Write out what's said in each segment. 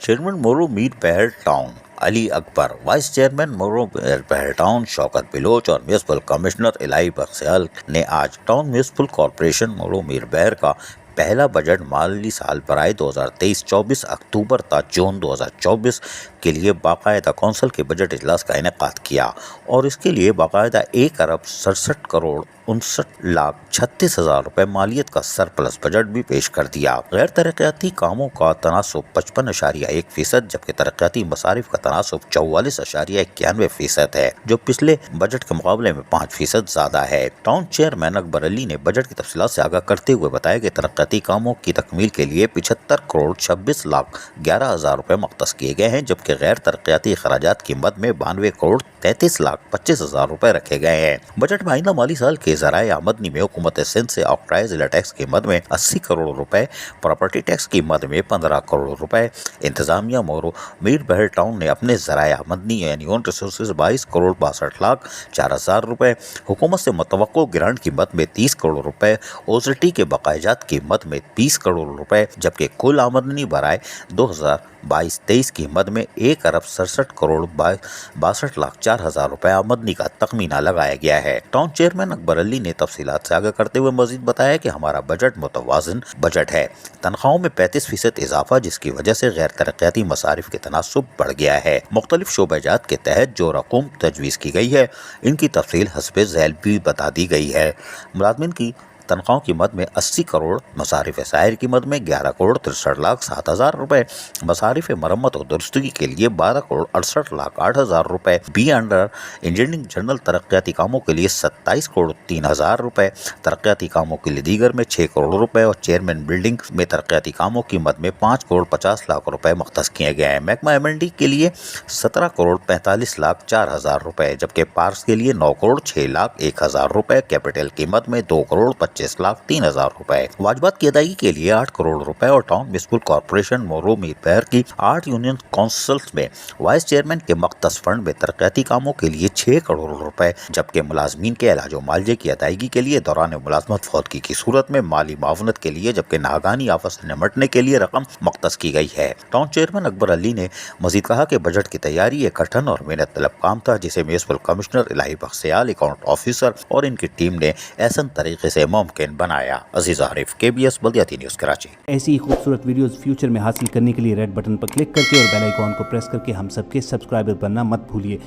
Chairman Moro میر بہر town علی اکبر، vice chairman Moro میر بہر town شوکت بلوچ اور میونسپل کمشنر الہی بخشیال نے آج ٹاؤن میونسپل کارپوریشن مورو میر بہر کا پہلا بجٹ مالی سال برائے 2023-24 اکتوبر تا جون 2024 کے لیے باقاعدہ کونسل کے بجٹ اجلاس کا انعقاد کیا اور اس کے لیے باقاعدہ 1,67,69,36,000 روپے مالیت کا سرپلس بجٹ بھی پیش کر دیا۔ غیر ترقیاتی کاموں کا تناسب 55.1% جبکہ ترقیاتی مصارف کا تناسب 44.91% ہے، جو پچھلے بجٹ کے مقابلے میں 5% زیادہ ہے۔ ٹاؤن چیئرمین اکبر علی نے بجٹ کی تفصیلات سے آگاہ کرتے ہوئے بتایا کہ ترقیاتی کاموں کی تکمیل کے لیے 75,26,11,000 روپے مختص کیے گئے ہیں، جبکہ غیر ترقیاتی اخراجات کی مد میں 92,33,25,000 روپے رکھے گئے ہیں۔ بجٹ میں آئندہ مالی سال کے ذرائع آمدنی میں حکومت سندھ سے آکٹائز ضلع ٹیکس کی مد میں 80 کروڑ روپے، پراپرٹی ٹیکس کی مد میں 15 کروڑ روپے، انتظامیہ مورو میر بہر ٹاؤن نے اپنے ذرائع آمدنی یعنی اون ریسورسز 22,62,04,000 روپے، حکومت سے متوقع گرانٹ کی مد میں 30 کروڑ روپے، اوزٹی کے بقایا جات کی مد میں 20 کروڑ روپے، جبکہ کل آمدنی برائے 2022-23 کی مد میں 1,67,62,04,000 روپے آمدنی کا تخمینہ لگایا گیا ہے۔ ٹاؤن چیئرمین اکبر علی نے تفصیلات سے آگاہ کرتے ہوئے مزید بتایا کہ ہمارا بجٹ متوازن بجٹ ہے، تنخواہوں میں 35% اضافہ جس کی وجہ سے غیر ترقیاتی مصارف کے تناسب بڑھ گیا ہے۔ مختلف شعبہ جات کے تحت جو رقم تجویز کی گئی ہے ان کی تفصیل حسب ذیل بھی بتا دی گئی ہے۔ ملازمین کی تنخواہوں کی مد میں 80 کروڑ، مصارف سائر کی مد میں 11,63,07,000 روپے، مصارف مرمت و درستگی کے لیے 12,68,08,000 روپے، بی انڈر انجینئرنگ جنرل ترقیاتی کاموں کے لیے 27,03,000 روپے، ترقیاتی کاموں کے لیے دیگر میں 6 کروڑ روپے اور چیئرمین بلڈنگ میں ترقیاتی کاموں کی مد میں 5,50,00,000 روپے مختص کیے گئے ہیں۔ محکمہ M&D کے لیے 17,45,04,000 روپے، جبکہ پارکس کے لیے 9,06,01,000 روپے، کیپٹل کی مد میں 2,25,03,000 روپے، واجبات کی ادائیگی کے لیے 8 کروڑ روپے اور ٹاؤن میونسپل کارپوریشن مورو میر بہر کی 8 یونین کونسلز میں وائس چیئرمین کے مختص فنڈ میں ترقیاتی کاموں کے لیے 6 کروڑ روپے، جبکہ ملازمین کے علاج و معالجے کی ادائیگی کے لیے دوران ملازمت فوتگی کی صورت میں مالی معاونت کے لیے جبکہ ناگہانی آفت سے نمٹنے کے لیے رقم مختص کی گئی ہے۔ ٹاؤن چیئرمین اکبر علی نے مزید کہا کہ بجٹ کی تیاری ایک کٹھن اور محنت طلب کام تھا جسے میونسپل کمشنر الہی بخشیال، اکاؤنٹ آفیسر اور ان کی ٹیم نے احسن طریقے سے ممکن بنایا۔ عزیز عارف، KBS بلدیاتی نیوز کراچی۔ ایسی ہی خوبصورت ویڈیوز فیوچر میں حاصل کرنے کے لیے ریڈ بٹن پر کلک کر کے اور بیل آئیکن کو پریس کر کے ہم سب کے سبسکرائبر بننا مت بھولیے۔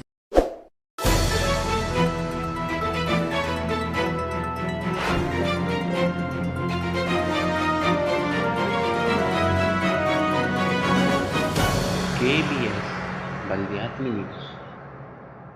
KBS بلدیاتی نیوز۔